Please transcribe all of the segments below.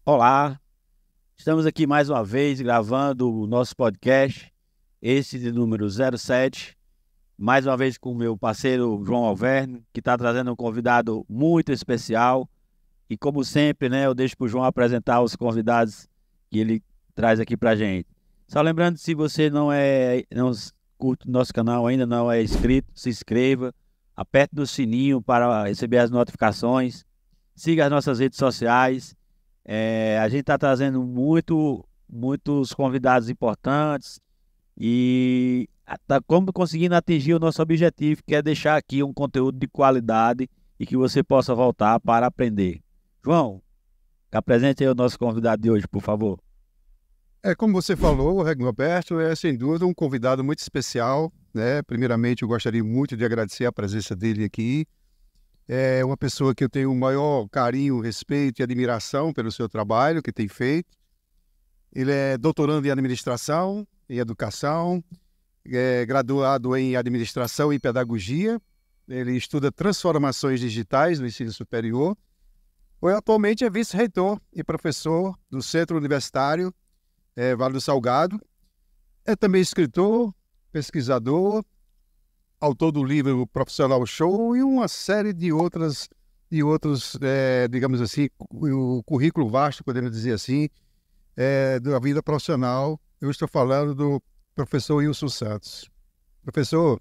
Olá, estamos aqui mais uma vez gravando o nosso podcast, esse de número 07, mais uma vez com o meu parceiro João Alverne, que está trazendo um convidado muito especial. E como sempre, né, eu deixo para o João apresentar os convidados que ele traz aqui para a gente. Só lembrando, se você não curte o nosso canal ainda, não é inscrito, se inscreva, aperte no sininho para receber as notificações, siga as nossas redes sociais. A gente está trazendo muitos convidados importantes e está como conseguindo atingir o nosso objetivo, que é deixar aqui um conteúdo de qualidade e que você possa voltar para aprender. João, apresente aí o nosso convidado de hoje, por favor. Como você falou, o Regnoberto é sem dúvida um convidado muito especial, né? Primeiramente, eu gostaria muito de agradecer a presença dele aqui. É uma pessoa que eu tenho o maior carinho, respeito e admiração pelo seu trabalho que tem feito. Ele é doutorando em administração e educação, é graduado em administração e pedagogia. Ele estuda transformações digitais no ensino superior. Atualmente é vice-reitor e professor do Centro Universitário Vale do Salgado. É também escritor, pesquisador, autor do livro Profissional Show e uma série de outros, digamos assim, o currículo vasto, podemos dizer assim, da vida profissional. Eu estou falando do professor Wilson Santos. Professor,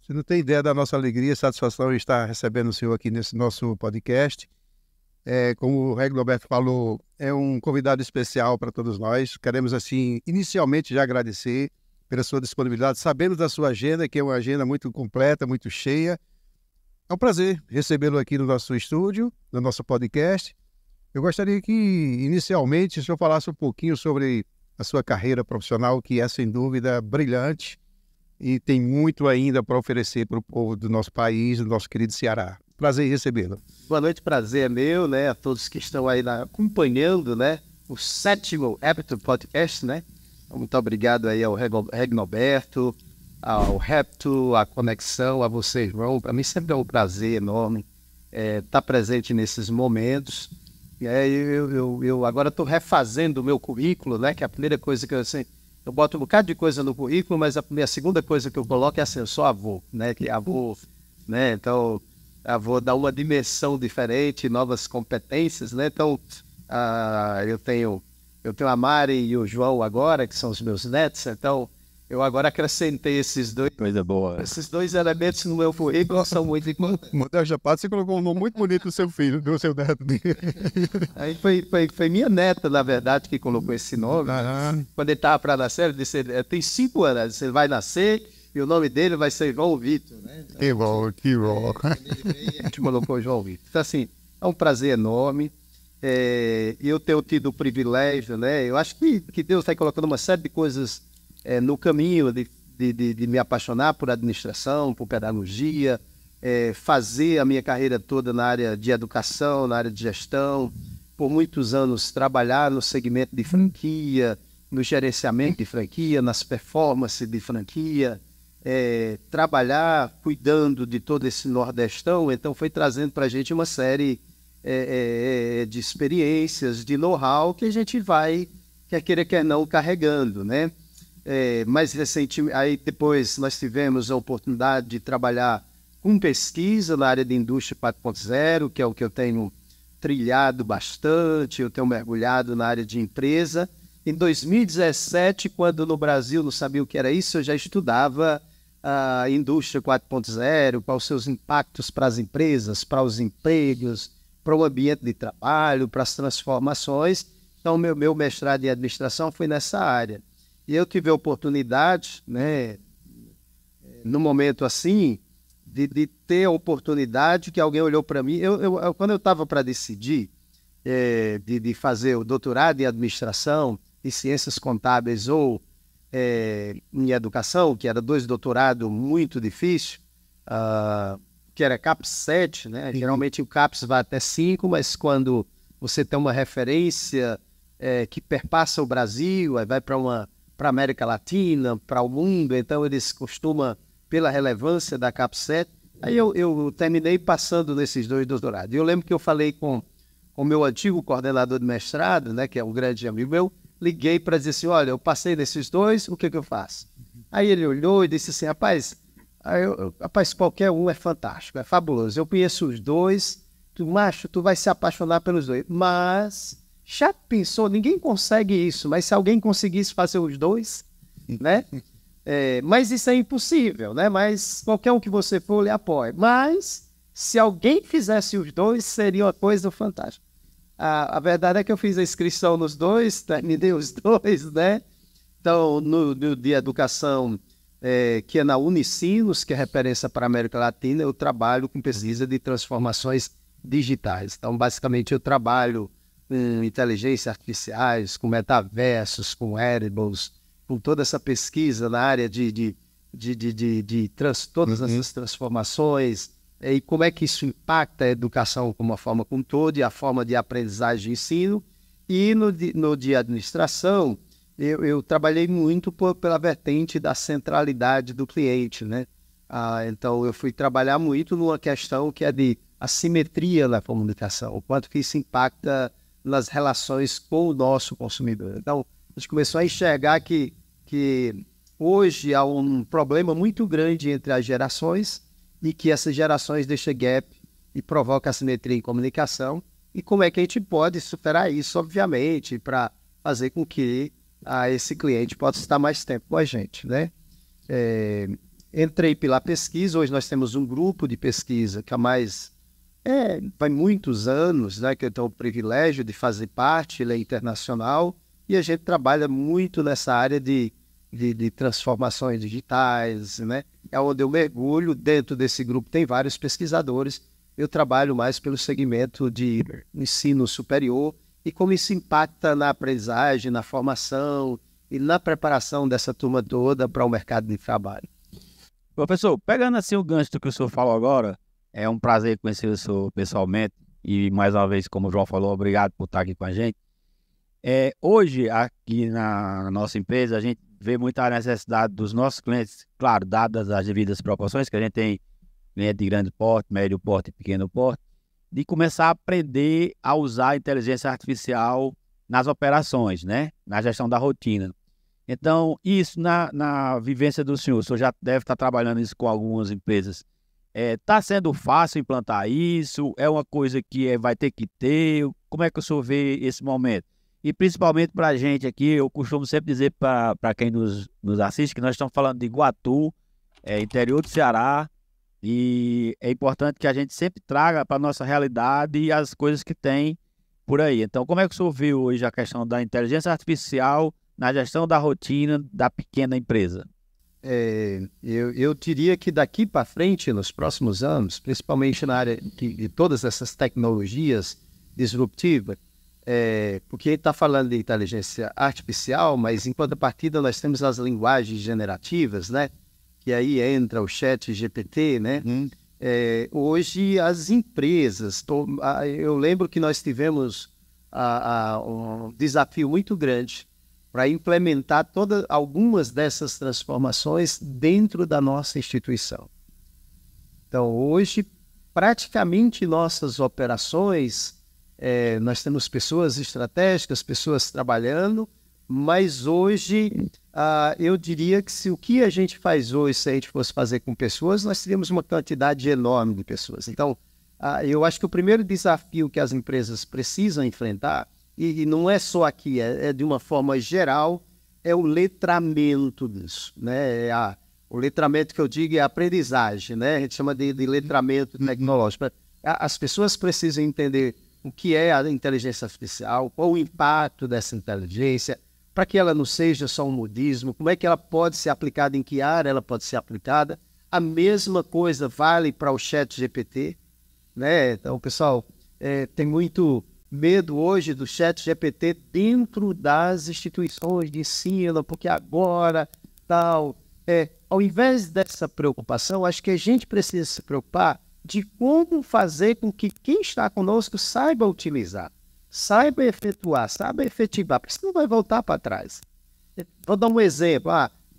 você não tem ideia da nossa alegria e satisfação em estar recebendo o senhor aqui nesse nosso podcast. Como o Regnoberto falou, é um convidado especial para todos nós. Queremos, assim, inicialmente já agradecer pela sua disponibilidade, sabendo da sua agenda, que é uma agenda muito completa, muito cheia. É um prazer recebê-lo aqui no nosso estúdio, no nosso podcast. Eu gostaria que, inicialmente, o senhor falasse um pouquinho sobre a sua carreira profissional, que é, sem dúvida, brilhante e tem muito ainda para oferecer para o povo do nosso país, do nosso querido Ceará. Prazer em recebê-lo. Boa noite, prazer é meu, né? A todos que estão aí acompanhando, né? O 7º Apto Podcast, né? Muito obrigado aí ao Regnoberto, ao Repto, à Conexão, a vocês, João. Para mim sempre é um prazer enorme estar presente nesses momentos. E aí eu agora estou refazendo o meu currículo, né? Que é a primeira coisa que eu boto um bocado de coisa no currículo, mas a segunda coisa que eu coloco é assim, eu sou avô, né? Que é avô, né? Então vou dar uma dimensão diferente, novas competências, né? Então, eu tenho a Mari e o João agora, que são os meus netos, então eu agora acrescentei Coisa boa. esses dois elementos no meu currículo, são muito importantes. Modéstia à parte, você colocou um nome muito bonito do seu filho, do seu neto. Aí foi minha neta, na verdade, que colocou esse nome. Quando ele estava para nascer, ele disse, tem 5 anos, ele vai nascer e o nome dele vai ser João Vitor, né? Que bom, que bom. A gente colocou João Vitor. Então, assim, é um prazer enorme. E eu tenho tido o privilégio, né? Eu acho que Deus está colocando uma série de coisas no caminho de me apaixonar por administração, por pedagogia, fazer a minha carreira toda na área de educação, na área de gestão, por muitos anos trabalhar no segmento de franquia, no gerenciamento de franquia, nas performances de franquia, trabalhar cuidando de todo esse Nordestão, então foi trazendo para a gente uma série de experiências, de know-how que a gente vai, quer queira, quer não, carregando, né? Mais recentemente, aí depois nós tivemos a oportunidade de trabalhar com pesquisa na área de indústria 4.0, que é o que eu tenho trilhado bastante, eu tenho mergulhado na área de empresa. Em 2017, quando no Brasil não sabia o que era isso, eu já estudava a indústria 4.0, para os seus impactos para as empresas, para os empregos, para o ambiente de trabalho, para as transformações. Então, meu mestrado em administração foi nessa área. E eu tive a oportunidade, né, no momento assim, de ter a oportunidade que alguém olhou para mim. Quando eu estava para decidir de fazer o doutorado em administração, em ciências contábeis ou em educação, que era 2 doutorados muito difícil, que era CAPES 7, né? Geralmente o CAPES vai até 5, mas quando você tem uma referência que perpassa o Brasil, aí vai para a América Latina, para o mundo, então eles costumam, pela relevância da CAPES 7, aí eu terminei passando nesses 2 doutorados. Eu lembro que eu falei com o meu antigo coordenador de mestrado, né, que é um grande amigo meu, liguei para dizer assim, olha, eu passei nesses dois, o que eu faço? Aí ele olhou e disse assim, rapaz, qualquer um é fantástico, é fabuloso. Eu conheço os dois, tu vai se apaixonar pelos dois. Mas, já pensou, ninguém consegue isso, mas se alguém conseguisse fazer os dois, né? Mas isso é impossível, né? Mas qualquer um que você for, lhe apoia. Mas, se alguém fizesse os dois, seria uma coisa fantástica. A verdade é que eu fiz a inscrição nos dois, terminei os dois, né? Então, no de educação, que é na Unicinos, que é referência para a América Latina, eu trabalho com pesquisa de transformações digitais. Então, basicamente, eu trabalho com inteligências artificiais, com metaversos, com wearables, com toda essa pesquisa na área de todas essas transformações, e como é que isso impacta a educação como uma forma como um todo, e a forma de aprendizagem e ensino. E no de administração, eu trabalhei muito pela vertente da centralidade do cliente, né? Então, eu fui trabalhar muito numa questão que é de assimetria na comunicação, o quanto que isso impacta nas relações com o nosso consumidor. Então, a gente começou a enxergar que hoje há um problema muito grande entre as gerações e que essas gerações deixam gap e provocam assimetria em comunicação. E como é que a gente pode superar isso, obviamente, para fazer com que esse cliente possa estar mais tempo com a gente, né? Entrei pela pesquisa, hoje nós temos um grupo de pesquisa que vai muitos anos, né, que eu tenho o privilégio de fazer parte, ele é internacional, e a gente trabalha muito nessa área de transformações digitais, né? É onde eu mergulho. Dentro desse grupo tem vários pesquisadores. Eu trabalho mais pelo segmento de ensino superior e como isso impacta na aprendizagem, na formação e na preparação dessa turma toda para o mercado de trabalho. Professor, pegando assim o gancho do que o senhor falou agora, é um prazer conhecer o senhor pessoalmente e, mais uma vez, como o João falou, obrigado por estar aqui com a gente. Hoje, aqui na nossa empresa, a gente vê muita necessidade dos nossos clientes, claro, dadas as devidas proporções, que a gente tem cliente de grande porte, médio porte e pequeno porte, de começar a aprender a usar a inteligência artificial nas operações, né? Na gestão da rotina. Então, isso na vivência do senhor já deve estar trabalhando isso com algumas empresas. Está sendo fácil implantar isso? É uma coisa que vai ter que ter? Como é que o senhor vê esse momento? E principalmente para a gente aqui, eu costumo sempre dizer para quem nos assiste que nós estamos falando de Iguatu, interior do Ceará, e é importante que a gente sempre traga para a nossa realidade as coisas que tem por aí. Então, como é que o senhor vê hoje a questão da inteligência artificial na gestão da rotina da pequena empresa? Eu diria que daqui para frente, nos próximos anos, principalmente na área de todas essas tecnologias disruptivas, porque a gente está falando de inteligência artificial, mas em contrapartida nós temos as linguagens generativas, né? Que aí entra o chat GPT, né? Hoje as empresas, eu lembro que nós tivemos um desafio muito grande para implementar algumas dessas transformações dentro da nossa instituição. Então, hoje, praticamente nossas operações, nós temos pessoas estratégicas, pessoas trabalhando, mas hoje eu diria que o que a gente faz hoje, se a gente fosse fazer com pessoas, nós teríamos uma quantidade enorme de pessoas. Então, eu acho que o primeiro desafio que as empresas precisam enfrentar, e não é só aqui, é de uma forma geral, é o letramento disso, né? O letramento que eu digo é a aprendizagem, né? A gente chama de letramento tecnológico. As pessoas precisam entender o que é a inteligência artificial, qual o impacto dessa inteligência, para que ela não seja só um modismo, como é que ela pode ser aplicada, em que área ela pode ser aplicada. A mesma coisa vale para o chat GPT, né? Então, pessoal, tem muito medo hoje do chat GPT dentro das instituições de ensino, porque agora, ao invés dessa preocupação, acho que a gente precisa se preocupar de como fazer com que quem está conosco saiba utilizar, saiba efetuar, saiba efetivar, porque senão vai voltar para trás. Vou dar um exemplo.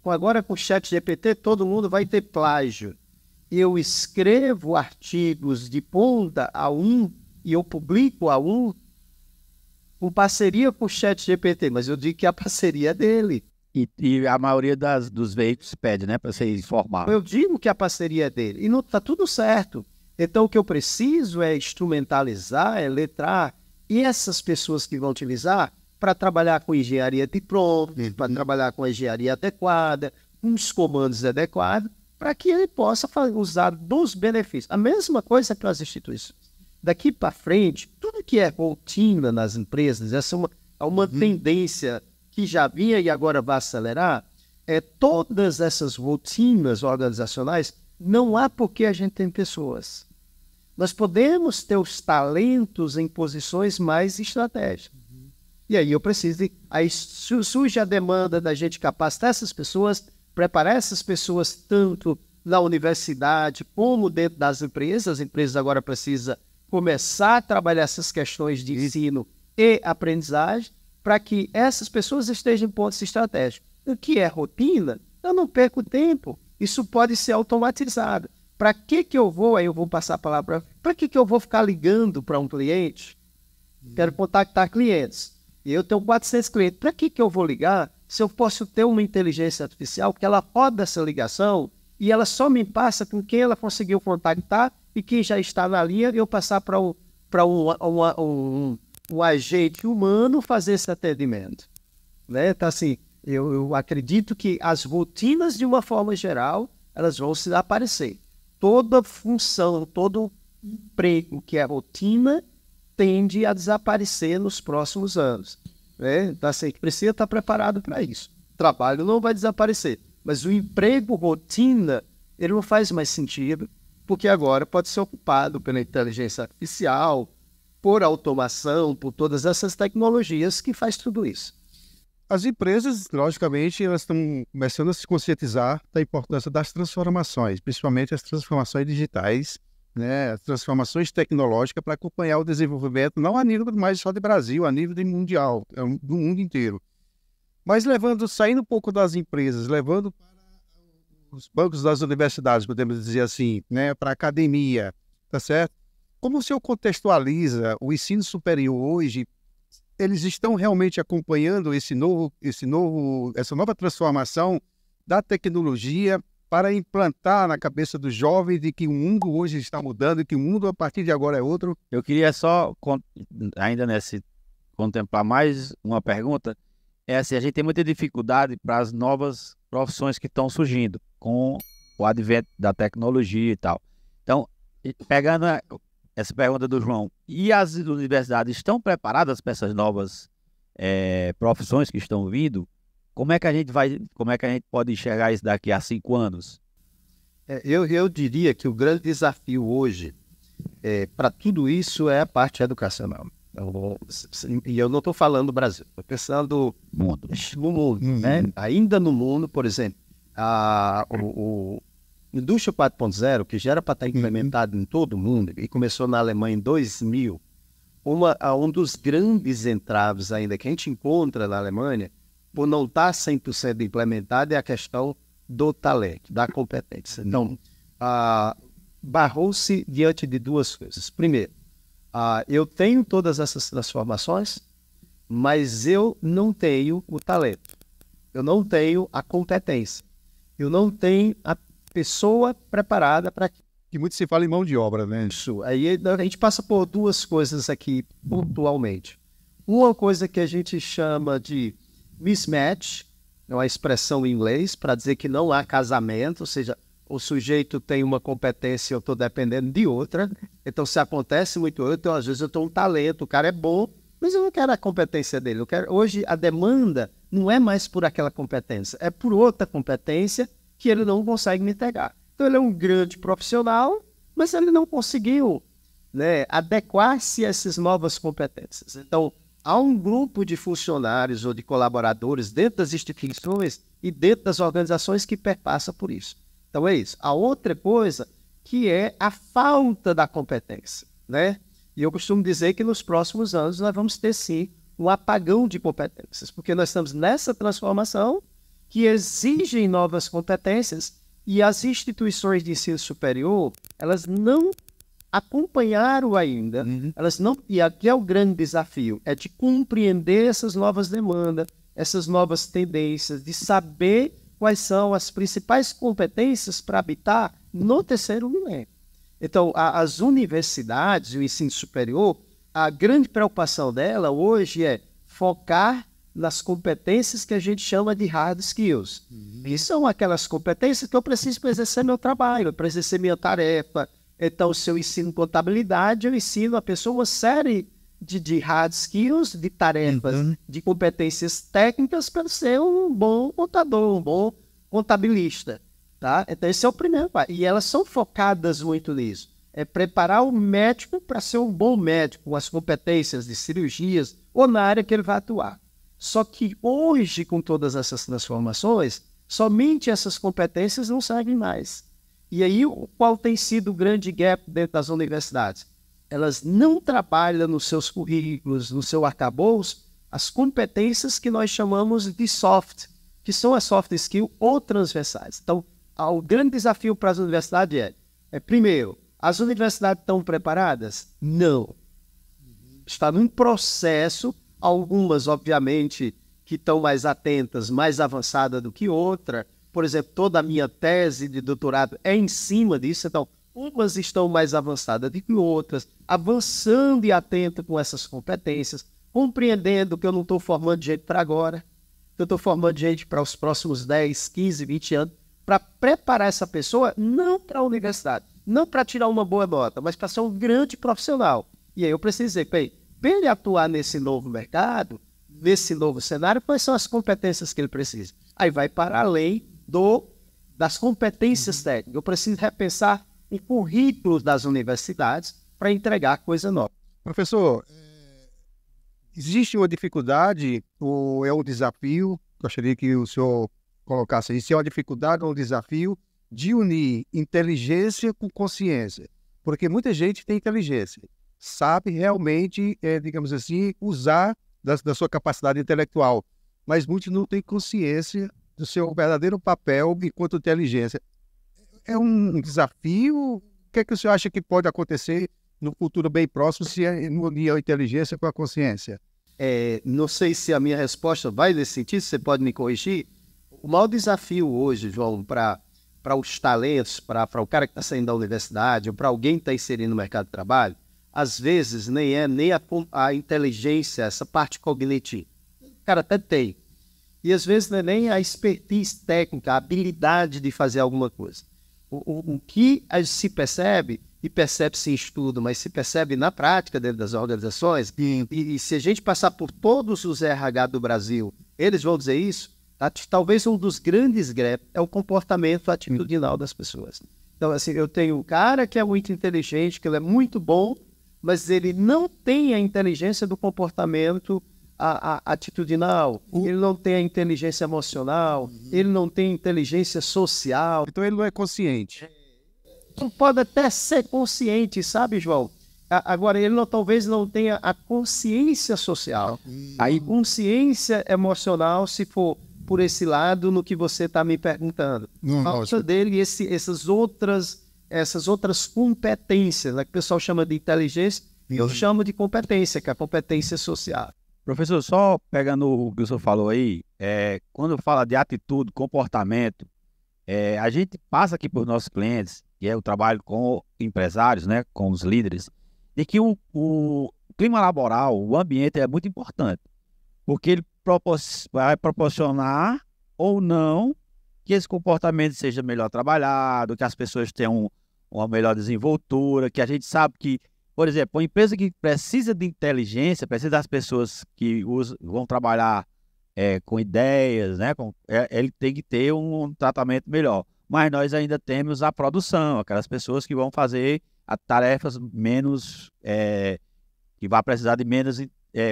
Agora com o chat GPT todo mundo vai ter plágio. Eu escrevo artigos de ponta a um e eu publico a um, com parceria com o ChatGPT, mas eu digo que a parceria é dele. E a maioria dos veículos pede, né, para ser informado. Eu digo que a parceria é dele. E não está tudo certo. Então, o que eu preciso é instrumentalizar, é letrar, e essas pessoas que vão utilizar para trabalhar com engenharia de prompt, para trabalhar com a engenharia adequada, com os comandos adequados, para que ele possa usar dos benefícios. A mesma coisa para as instituições. Daqui para frente, tudo que é rotina nas empresas, essa é uma tendência que já vinha e agora vai acelerar, todas essas rotinas organizacionais, não há porque a gente tem pessoas. Nós podemos ter os talentos em posições mais estratégicas. E aí eu preciso, aí surge a demanda da gente capacitar essas pessoas, preparar essas pessoas tanto na universidade como dentro das empresas. As empresas agora precisam começar a trabalhar essas questões de ensino e aprendizagem para que essas pessoas estejam em pontos estratégicos. O que é rotina, eu não perco tempo. Isso pode ser automatizado. Para que eu vou, aí eu vou passar a palavra, para que eu vou ficar ligando para um cliente? Quero contactar clientes. E eu tenho 400 clientes. Para que eu vou ligar se eu posso ter uma inteligência artificial que ela roda essa ligação e ela só me passa com quem ela conseguiu contactar e quem já está na linha e eu passar para um agente humano fazer esse atendimento. Né? Então, assim, eu acredito que as rotinas, de uma forma geral, elas vão se aparecer. Toda função, todo emprego que é rotina tende a desaparecer nos próximos anos. Né? Então, assim, precisa estar preparado para isso. O trabalho não vai desaparecer, mas o emprego rotina, ele não faz mais sentido, porque agora pode ser ocupado pela inteligência artificial, por automação, por todas essas tecnologias que faz tudo isso. As empresas, logicamente, elas estão começando a se conscientizar da importância das transformações, principalmente as transformações digitais, né, as transformações tecnológicas para acompanhar o desenvolvimento, não a nível mais só de Brasil, a nível de mundial, do mundo inteiro. Mas saindo um pouco das empresas, levando para os bancos das universidades, podemos dizer assim, né, para a academia, tá certo? Como o senhor contextualiza o ensino superior hoje? Eles estão realmente acompanhando essa nova transformação da tecnologia para implantar na cabeça do jovem de que o mundo hoje está mudando e que o mundo a partir de agora é outro? Eu queria só, ainda contemplar mais uma pergunta. É assim, a gente tem muita dificuldade para as novas profissões que estão surgindo com o advento da tecnologia e tal. Então, pegando essa pergunta do João, e as universidades estão preparadas para essas novas profissões que estão vindo? Como é que a gente pode enxergar isso daqui a 5 anos? Eu diria que o grande desafio hoje para tudo isso é a parte educacional. E eu não estou falando do Brasil, estou pensando no mundo. Né? Ainda no mundo, por exemplo, o Indústria 4.0, que já era para estar implementado em todo o mundo, e começou na Alemanha em 2000, um dos grandes entraves ainda que a gente encontra na Alemanha, por não estar 100% implementado, é a questão do talento, da competência. Então, barrou-se diante de duas coisas. Primeiro, eu tenho todas essas transformações, mas eu não tenho o talento, eu não tenho a competência, eu não tenho a pessoa preparada para que muito se fala em mão de obra, né? Isso. Aí a gente passa por duas coisas aqui pontualmente. Uma coisa que a gente chama de mismatch, é uma expressão em inglês para dizer que não há casamento, ou seja, o sujeito tem uma competência e eu estou dependendo de outra. Então, se acontece muito, às vezes eu tenho um talento, o cara é bom, mas eu não quero a competência dele. Hoje, a demanda não é mais por aquela competência, é por outra competência que ele não consegue me entregar. Então, ele é um grande profissional, mas ele não conseguiu, né, adequar-se a essas novas competências. Então, há um grupo de funcionários ou de colaboradores dentro das instituições e dentro das organizações que perpassa por isso. Então, é isso. A outra coisa que é a falta da competência, né? E eu costumo dizer que nos próximos anos nós vamos ter, sim, um apagão de competências, porque nós estamos nessa transformação que exigem novas competências e as instituições de ensino superior, elas não acompanharam ainda, elas não, e aqui é o grande desafio, é de compreender essas novas demandas, essas novas tendências, de saber quais são as principais competências para habitar no terceiro milênio. Então, as universidades, o ensino superior, a grande preocupação dela hoje é focar nas competências que a gente chama de hard skills. E são aquelas competências que eu preciso para exercer meu trabalho, para exercer minha tarefa. Então, se eu ensino contabilidade, eu ensino a pessoa uma série de hard skills, de tarefas, de competências técnicas para ser um bom contador, um bom contabilista. Tá? Então, esse é o primeiro passo. E elas são focadas muito nisso. É preparar o médico para ser um bom médico, com as competências de cirurgias ou na área que ele vai atuar. Só que hoje, com todas essas transformações, somente essas competências não servem mais. E aí, qual tem sido o grande gap dentro das universidades? Elas não trabalham nos seus currículos, no seu arcabouço, as competências que nós chamamos de soft, que são as soft skills ou transversais. Então, o grande desafio para as universidades primeiro, as universidades estão preparadas? Não. Está num processo, algumas, obviamente, que estão mais atentas, mais avançadas do que outra. Por exemplo, toda a minha tese de doutorado é em cima disso. Então, umas estão mais avançadas do que outras, avançando e atentas com essas competências, compreendendo que eu não estou formando gente para agora, que eu estou formando gente para os próximos 10, 15, 20 anos, para preparar essa pessoa não para a universidade, não para tirar uma boa nota, mas para ser um grande profissional. E aí eu preciso dizer, para ele atuar nesse novo mercado, nesse novo cenário, quais são as competências que ele precisa? Aí vai para além das competências técnicas. Eu preciso repensar o currículo das universidades para entregar coisa nova. Professor, existe uma dificuldade ou é um desafio? Gostaria que o senhor colocasse isso. É uma dificuldade ou um desafio de unir inteligência com consciência? Porque muita gente tem inteligência, sabe realmente, digamos assim, usar da sua capacidade intelectual, mas muitos não têm consciência do seu verdadeiro papel enquanto inteligência. É um desafio? O que é que o senhor acha que pode acontecer no futuro bem próximo se unir a inteligência com a consciência? Não sei se a minha resposta vai nesse sentido, você pode me corrigir. O maior desafio hoje, João, para os talentos, para o cara que está saindo da universidade, ou para alguém que está inserindo no mercado de trabalho, às vezes nem a inteligência, essa parte cognitiva. O cara até tem. E às vezes não é nem a expertise técnica, a habilidade de fazer alguma coisa. O que se percebe, e percebe-se em estudo, mas se percebe na prática dentro das organizações, e se a gente passar por todos os RH do Brasil, eles vão dizer isso, talvez um dos grandes gaps é o comportamento atitudinal das pessoas. Então, assim, eu tenho um cara que é muito inteligente, que ele é muito bom, mas ele não tem a inteligência do comportamento atitudinal, ele não tem a inteligência emocional, ele não tem inteligência social. Então ele não é consciente. Ele pode até ser consciente, sabe, João? Agora, ele talvez não tenha a consciência social. A consciência emocional, se for por esse lado, no que você está me perguntando. Falta dele essas outras competências, né, que o pessoal chama de inteligência, eu chamo de competência, que é a competência social. Professor, só pegando o que o senhor falou aí, quando fala de atitude, comportamento, a gente passa aqui para os nossos clientes, que é o trabalho com empresários, né, com os líderes, de que o clima laboral, o ambiente é muito importante, porque ele vai proporcionar ou não que esse comportamento seja melhor trabalhado, que as pessoas tenham uma melhor desenvoltura, que a gente sabe que, por exemplo, uma empresa que precisa de inteligência, precisa das pessoas que vão trabalhar com ideias, né? Ele tem que ter um tratamento melhor. Mas nós ainda temos a produção, aquelas pessoas que vão fazer tarefas menos, que vai precisar de menos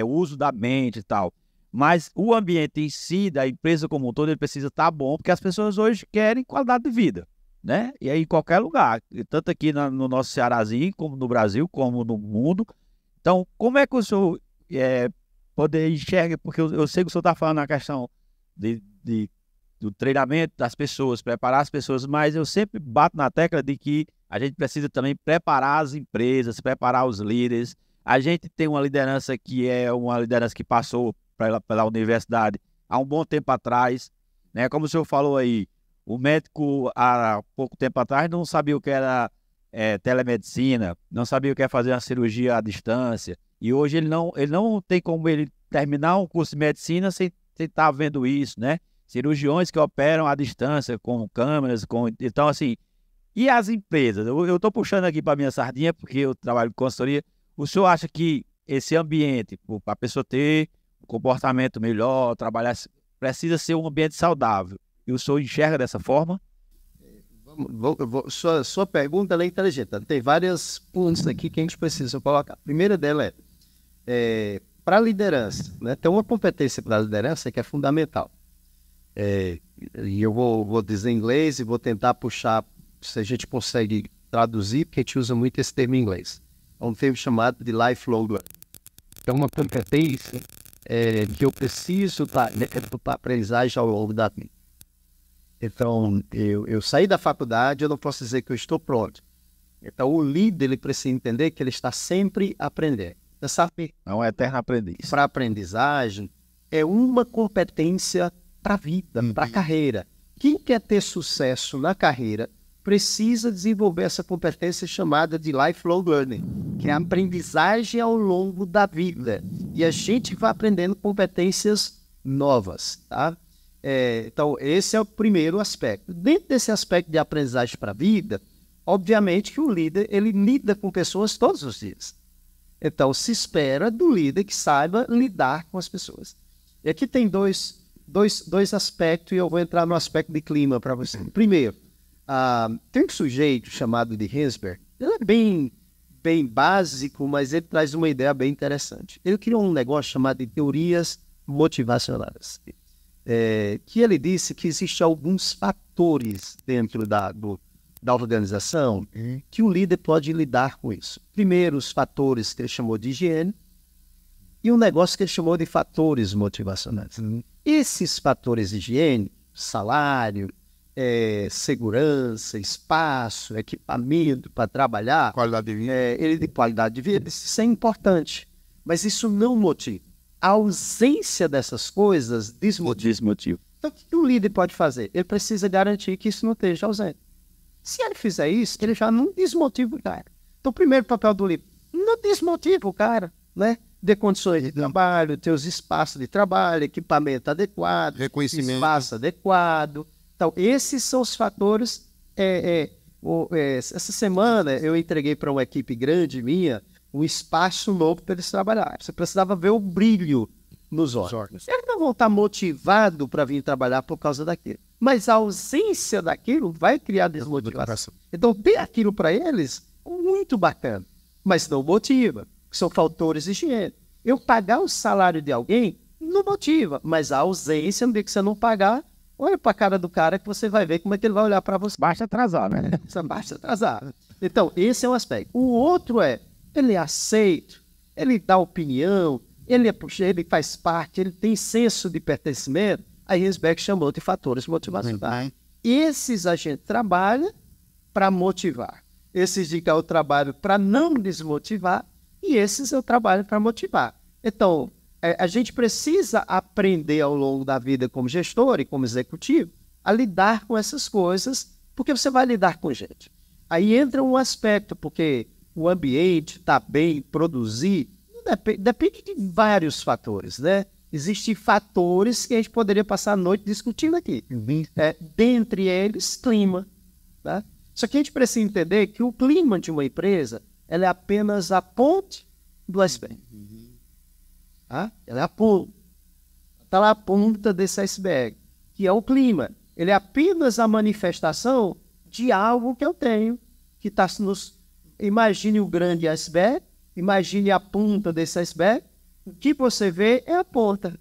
uso da mente e tal. Mas o ambiente em si, da empresa como um todo, ele precisa estar bom, porque as pessoas hoje querem qualidade de vida, né? E aí em qualquer lugar, tanto aqui no nosso Cearazinho, como no Brasil, como no mundo. Então, como é que o senhor poder enxergar, porque eu sei que o senhor está falando na questão do treinamento das pessoas, preparar as pessoas, mas eu sempre bato na tecla de que a gente precisa também preparar as empresas, preparar os líderes. A gente tem uma liderança que é uma liderança que passou pela universidade há um bom tempo atrás, né? Como o senhor falou aí, o médico há pouco tempo atrás não sabia o que era telemedicina, não sabia o que é fazer uma cirurgia à distância, e hoje ele não tem como ele terminar um curso de medicina sem estar vendo isso, né? Cirurgiões que operam à distância, com câmeras, então assim, e as empresas? Eu estou puxando aqui para minha sardinha, porque eu trabalho com consultoria. O senhor acha que esse ambiente, para a pessoa ter um comportamento melhor, trabalhar, precisa ser um ambiente saudável, e o senhor enxerga dessa forma? Sua pergunta é inteligente. Tem vários pontos aqui que a gente precisa colocar. A primeira dela para a liderança, né? Tem uma competência para a liderança que é fundamental. E eu vou dizer em inglês e vou tentar puxar, se a gente consegue traduzir, porque a gente usa muito esse termo em inglês. É um termo chamado de lifelong learning. É uma competência que eu preciso para aprendizagem ao longo da vida. Então, eu saí da faculdade, eu não posso dizer que eu estou pronto. Então, o líder ele precisa entender que ele está sempre aprendendo. Você sabe? É um eterno aprendiz. Para aprendizagem, é uma competência para a vida, para a carreira. Quem quer ter sucesso na carreira precisa desenvolver essa competência chamada de lifelong learning, que é a aprendizagem ao longo da vida. E a gente vai aprendendo competências novas, tá? Então, esse é o primeiro aspecto. Dentro desse aspecto de aprendizagem para a vida, obviamente que o líder ele lida com pessoas todos os dias. Então, se espera do líder que saiba lidar com as pessoas. E aqui tem dois aspectos, e eu vou entrar no aspecto de clima para você. Primeiro, tem um sujeito chamado de Herzberg. Ele é bem básico, mas ele traz uma ideia bem interessante. Ele criou um negócio chamado de teorias motivacionais. Que ele disse que existem alguns fatores dentro da organização que o líder pode lidar com isso. Primeiro, os fatores que ele chamou de higiene e um negócio que ele chamou de fatores motivacionais. Esses fatores de higiene, salário, segurança, espaço, equipamento para trabalhar, Qualidade de vida. Ele de qualidade de vida, isso é importante, mas isso não motiva. A ausência dessas coisas desmotiva. Então, o que o líder pode fazer? Ele precisa garantir que isso não esteja ausente. Se ele fizer isso, ele já não desmotiva o cara. Então, o primeiro papel do líder, não desmotiva o cara, né? Dê condições de trabalho, ter os espaços de trabalho, equipamento adequado, Reconhecimento. espaço adequado. Então, esses são os fatores. Essa semana, eu entreguei para uma equipe grande minha um espaço novo para eles trabalharem. Você precisava ver o brilho nos olhos. Eles não vão estar motivados para vir trabalhar por causa daquilo. Mas a ausência daquilo vai criar desmotivação. Então, ter aquilo para eles é muito bacana, mas não motiva. São fatores de higiene. Eu pagar o salário de alguém não motiva, mas a ausência, no dia que você não pagar, olha para a cara do cara que você vai ver como é que ele vai olhar para você. Basta atrasar, né? Basta atrasar. Então, esse é um aspecto. O outro ele é aceito, ele dá opinião, ele faz parte, ele tem senso de pertencimento. A Herzberg chamou de fatores motivacionais. Esses a gente trabalha para motivar. Esses de cá eu trabalho para não desmotivar e esses eu trabalho para motivar. Então, a gente precisa aprender ao longo da vida como gestor e como executivo a lidar com essas coisas, porque você vai lidar com gente. Aí entra um aspecto, porque o ambiente está bem, produzir, depende de vários fatores, né? Existem fatores que a gente poderia passar a noite discutindo aqui. Dentre eles, clima. Tá? Só que a gente precisa entender que o clima de uma empresa ela é apenas a ponte do iceberg. Tá? Ela é a ponta. Está lá a ponta desse iceberg, que é o clima. Ele é apenas a manifestação de algo que eu tenho, que está nos... Imagine o grande iceberg, imagine a ponta desse iceberg, o que você vê é a ponta.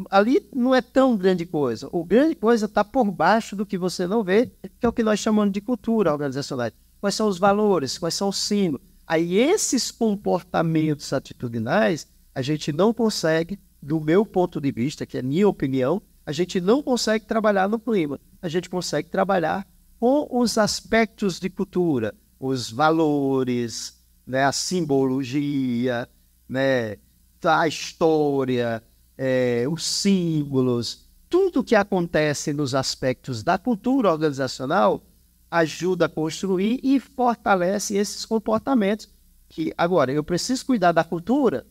Ali não é tão grande coisa. O grande coisa está por baixo do que você não vê, que é o que nós chamamos de cultura organizacional. Quais são os valores, quais são os símbolos. Aí esses comportamentos atitudinais, a gente não consegue, do meu ponto de vista, que é a minha opinião, a gente não consegue trabalhar no clima. A gente consegue trabalhar com os aspectos de cultura, os valores, né, a simbologia, né, a história, os símbolos, tudo que acontece nos aspectos da cultura organizacional ajuda a construir e fortalece esses comportamentos. Que agora, eu preciso cuidar da cultura,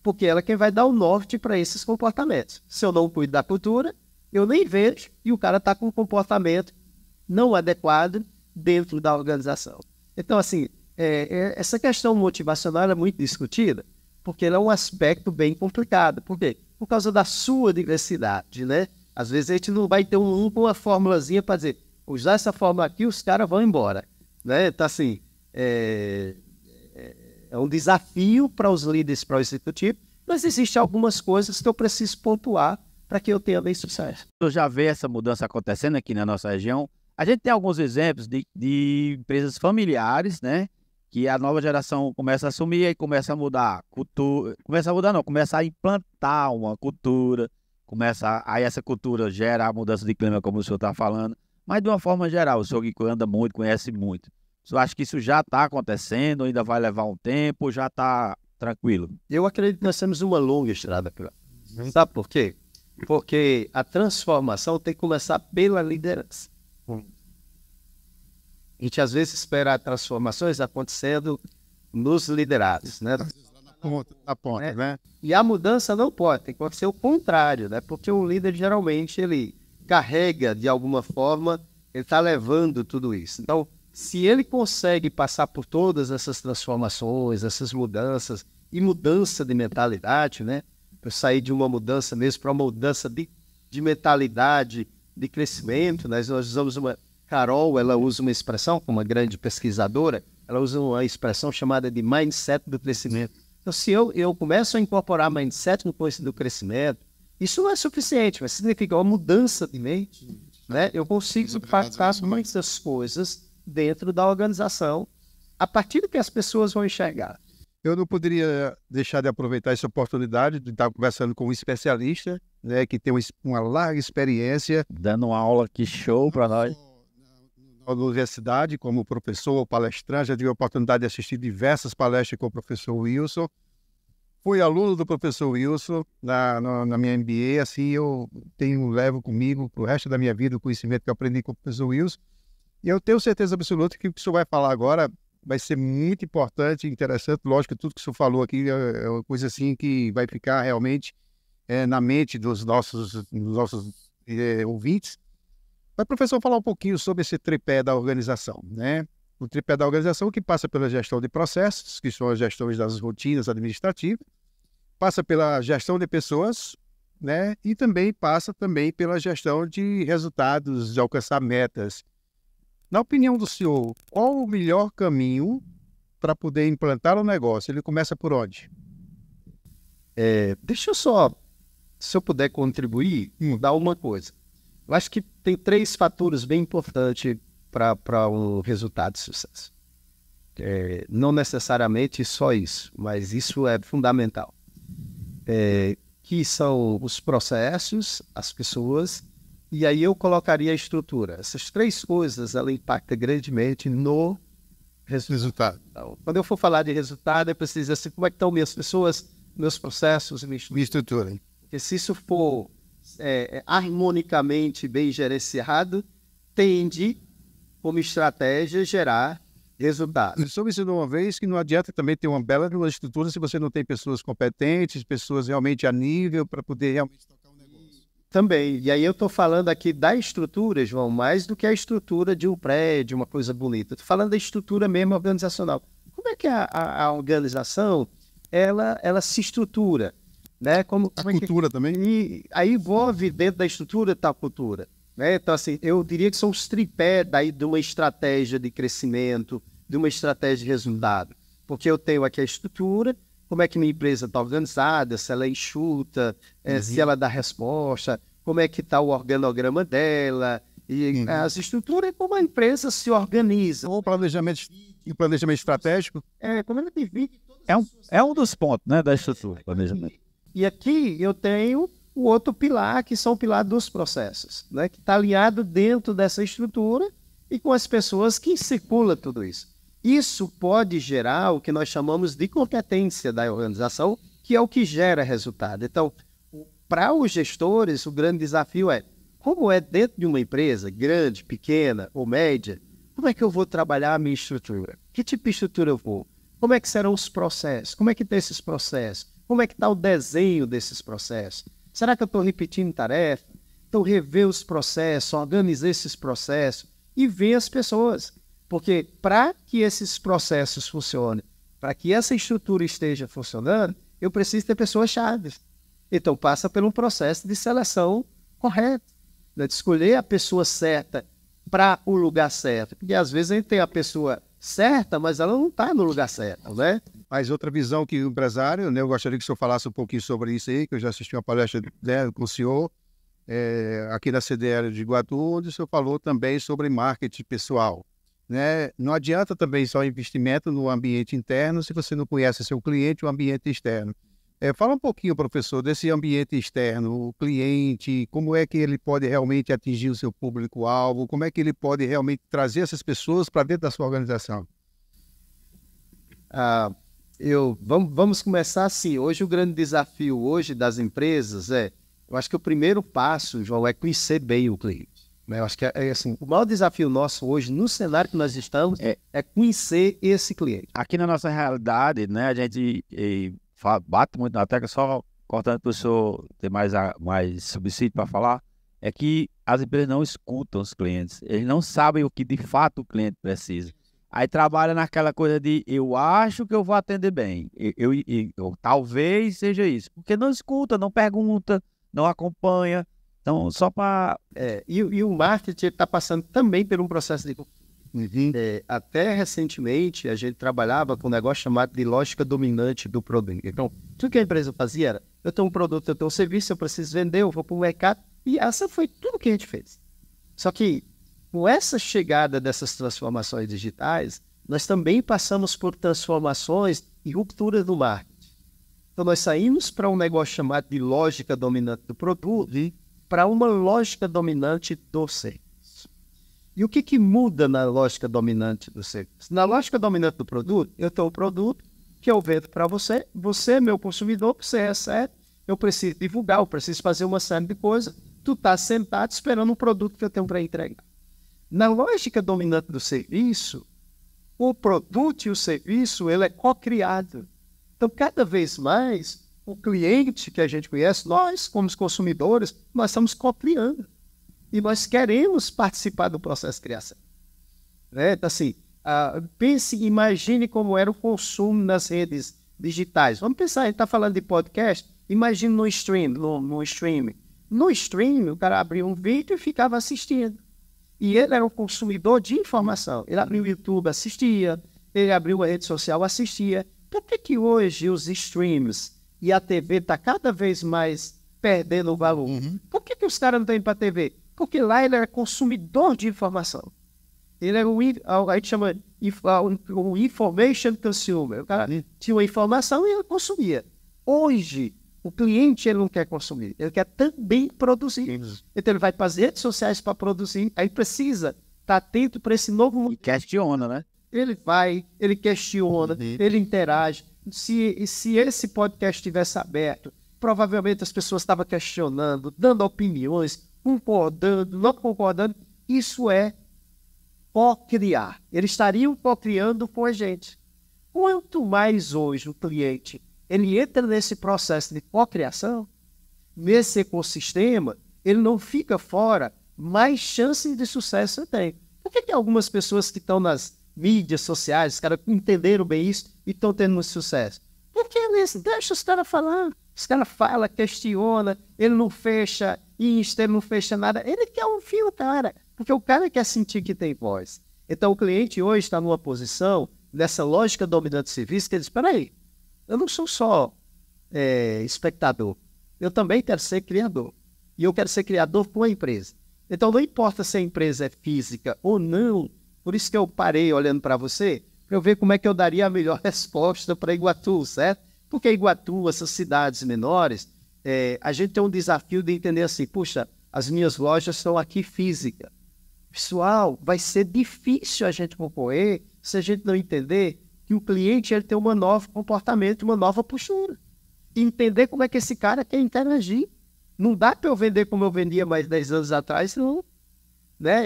porque ela é quem vai dar o norte para esses comportamentos. Se eu não cuido da cultura, eu nem vejo e o cara está com um comportamento não adequado dentro da organização. Então, assim, essa questão motivacional é muito discutida, porque ela é um aspecto bem complicado. Por quê? Por causa da sua diversidade, né? Às vezes a gente não vai ter um com uma formulazinha para dizer, usar essa fórmula aqui, os caras vão embora, né? Então, assim, é um desafio para os líderes, para o executivo, mas existem algumas coisas que eu preciso pontuar para que eu tenha bem sucesso. Eu já vejo essa mudança acontecendo aqui na nossa região. A gente tem alguns exemplos de empresas familiares, né? Que a nova geração começa a assumir e começa a mudar cultura. Começa a mudar, não, começa a implantar uma cultura. Aí essa cultura gera a mudança de clima, como o senhor está falando. Mas de uma forma geral, o senhor que anda muito, conhece muito. O senhor acha que isso já está acontecendo, ainda vai levar um tempo, já está tranquilo? Eu acredito que nós temos uma longa estrada pela frente. Sabe por quê? Porque a transformação tem que começar pela liderança. A gente às vezes espera transformações acontecendo nos liderados, né? Na ponta, né? E a mudança não pode, tem que acontecer o contrário, né? Porque o líder geralmente ele carrega de alguma forma, ele está levando tudo isso. Então, se ele consegue passar por todas essas transformações, essas mudanças e mudança de mentalidade, né? Eu sair de uma mudança mesmo para uma mudança de mentalidade, de crescimento, né? Nós usamos Carol, ela usa uma expressão, como uma grande pesquisadora, ela usa uma expressão chamada de mindset do crescimento. Então, se eu começo a incorporar mindset no contexto do crescimento, isso não é suficiente, mas significa uma mudança de mente, né? Eu consigo passar muitas coisas dentro da organização a partir do que as pessoas vão enxergar. Eu não poderia deixar de aproveitar essa oportunidade de estar conversando com um especialista, né, que tem uma larga experiência. Dando uma aula que show para nós. Na universidade, como professor ou palestrante, já tive a oportunidade de assistir diversas palestras com o professor Wilson. Fui aluno do professor Wilson na minha MBA, assim eu levo comigo para o resto da minha vida o conhecimento que eu aprendi com o professor Wilson. E eu tenho certeza absoluta que o que o senhor vai falar agora vai ser muito importante e interessante. Lógico que tudo que o senhor falou aqui é uma coisa assim que vai ficar realmente na mente dos nossos ouvintes. Mas, professor, falar um pouquinho sobre esse tripé da organização, né? O tripé da organização que passa pela gestão de processos, que são as gestões das rotinas administrativas, passa pela gestão de pessoas, né? E também passa pela gestão de resultados, de alcançar metas. Na opinião do senhor, qual o melhor caminho para poder implantar um negócio? Ele começa por onde? Deixa eu só, se eu puder contribuir, dar uma coisa. Eu acho que tem 3 fatores bem importantes para um resultado de sucesso. Não necessariamente só isso, mas isso é fundamental. Que são os processos, as pessoas, e aí eu colocaria a estrutura. Essas 3 coisas, ela impacta grandemente no resultado. Então, quando eu for falar de resultado, eu preciso dizer assim, como é que estão minhas pessoas, meus processos e minha estrutura. Porque se isso for harmonicamente bem gerenciado, tende, como estratégia, gerar resultado. O senhor me ensinou uma vez que não adianta também ter uma bela estrutura se você não tem pessoas competentes, pessoas realmente a nível para poder realmente tocar um negócio. Também. E aí eu estou falando aqui da estrutura, João, mais do que a estrutura de um prédio, uma coisa bonita. Estou falando da estrutura mesmo organizacional. Como é que a organização ela se estrutura? Né? A cultura também? E aí envolve dentro da estrutura tal cultura. Né? Então, assim, eu diria que são os tripés daí de uma estratégia de crescimento, de uma estratégia de resultado. Porque eu tenho aqui a estrutura, como é que minha empresa está organizada, se ela é enxuta, se ela dá resposta, como é que está o organograma dela, e as estruturas, como a empresa se organiza. O planejamento estratégico. Como ela divide. É um dos pontos, né, da estrutura, planejamento. E aqui eu tenho o outro pilar, que são o pilar dos processos, né? Que está alinhado dentro dessa estrutura e com as pessoas que circulam tudo isso. Isso pode gerar o que nós chamamos de competência da organização, que é o que gera resultado. Então, para os gestores, o grande desafio é, como é dentro de uma empresa, grande, pequena ou média, como é que eu vou trabalhar a minha estrutura? Que tipo de estrutura eu vou? Como é que serão os processos? Como é que estão esses processos? Como é que está o desenho desses processos? Será que eu estou repetindo tarefa? Então, rever os processos, organizar esses processos e ver as pessoas. Porque para que esses processos funcionem, para que essa estrutura esteja funcionando, eu preciso ter pessoas-chave. Então, passa por um processo de seleção correto, né? De escolher a pessoa certa para o lugar certo. Porque às vezes a gente tem a pessoa certa, mas ela não está no lugar certo, né? Mas outra visão que o empresário, né, eu gostaria que o senhor falasse um pouquinho sobre isso aí, que eu já assisti uma palestra, né, com o senhor, aqui na CDL de Iguatu, onde o senhor falou também sobre marketing pessoal. Né? Não adianta também só investimento no ambiente interno se você não conhece seu cliente, o ambiente externo. Fala um pouquinho, professor, desse ambiente externo, o cliente, como é que ele pode realmente atingir o seu público-alvo, como é que ele pode realmente trazer essas pessoas para dentro da sua organização. Vamos começar assim. Hoje o grande desafio hoje das empresas eu acho que o primeiro passo, João, é conhecer bem o cliente. Eu acho que assim, o maior desafio nosso hoje, no cenário que nós estamos, é conhecer esse cliente. Aqui na nossa realidade, né, a gente bate muito na tecla, só cortando para o senhor ter mais subsídio para falar, é que as empresas não escutam os clientes, eles não sabem o que de fato o cliente precisa. Aí trabalha naquela coisa de eu acho que eu vou atender bem, eu talvez seja isso, porque não escuta, não pergunta, não acompanha. Então, só para... E o marketing está passando também por um processo de... até recentemente, a gente trabalhava com um negócio chamado de lógica dominante do produto. Então, tudo que a empresa fazia era, eu tenho um produto, eu tenho um serviço, eu preciso vender, eu vou para o mercado. E essa foi tudo que a gente fez. Só que, com essa chegada dessas transformações digitais, nós também passamos por transformações e rupturas no marketing. Então, nós saímos para um negócio chamado de lógica dominante do produto para uma lógica dominante do serviço. E o que muda na lógica dominante do serviço? Na lógica dominante do produto, eu tenho um produto que eu vendo para você, você, meu consumidor, você recebe, eu preciso divulgar, eu preciso fazer uma série de coisas, tu está sentado esperando um produto que eu tenho para entregar. Na lógica dominante do serviço, o produto e o serviço, ele é co-criado. Então, cada vez mais, o cliente que a gente conhece, nós, como os consumidores, nós estamos co-criando. E nós queremos participar do processo de criação. Então, assim, imagine como era o consumo nas redes digitais. Vamos pensar, a gente está falando de podcast, imagine no streaming. No streaming, o cara abria um vídeo e ficava assistindo. E ele era um consumidor de informação. Ele abriu o YouTube, assistia. Ele abriu a rede social, assistia. Por que hoje os streams e a TV está cada vez mais perdendo o valor? Por que os caras não estão indo para a TV? Porque lá ele era consumidor de informação. Ele era a gente chama um information consumer. O cara tinha uma informação e ele consumia. Hoje, o cliente ele não quer consumir, ele quer também produzir. Então ele vai para as redes sociais para produzir, aí precisa estar atento para esse novo mundo. E questiona, né? Ele vai, ele questiona, ele interage. Se esse podcast tivesse aberto, provavelmente as pessoas estavam questionando, dando opiniões, concordando, não concordando. Isso é co-criar. Eles estariam co-criando com a gente. Quanto mais hoje o cliente ele entra nesse processo de co-criação, nesse ecossistema, ele não fica fora, mais chances de sucesso tem. Por que algumas pessoas que estão nas mídias sociais, os caras entenderam bem isso e estão tendo sucesso? Porque eles deixam os caras falar. Os caras falam, questionam, ele não fecha Insta, ele não fecha nada. Ele quer ouvir o cara, porque o cara quer sentir que tem voz. Então o cliente hoje está numa posição, nessa lógica dominante de serviço, que ele diz, espera aí, eu não sou só espectador, eu também quero ser criador. E eu quero ser criador com a empresa. Então não importa se a empresa é física ou não, por isso que eu parei olhando para você, para eu ver como é que eu daria a melhor resposta para Iguatu, certo? Porque Iguatu, essas cidades menores, a gente tem um desafio de entender assim, puxa, as minhas lojas estão aqui física. Pessoal, vai ser difícil a gente concorrer se a gente não entender que o cliente ele tem um novo comportamento, uma nova postura. E entender como é que esse cara quer interagir. Não dá para eu vender como eu vendia mais 10 anos atrás, não. Né?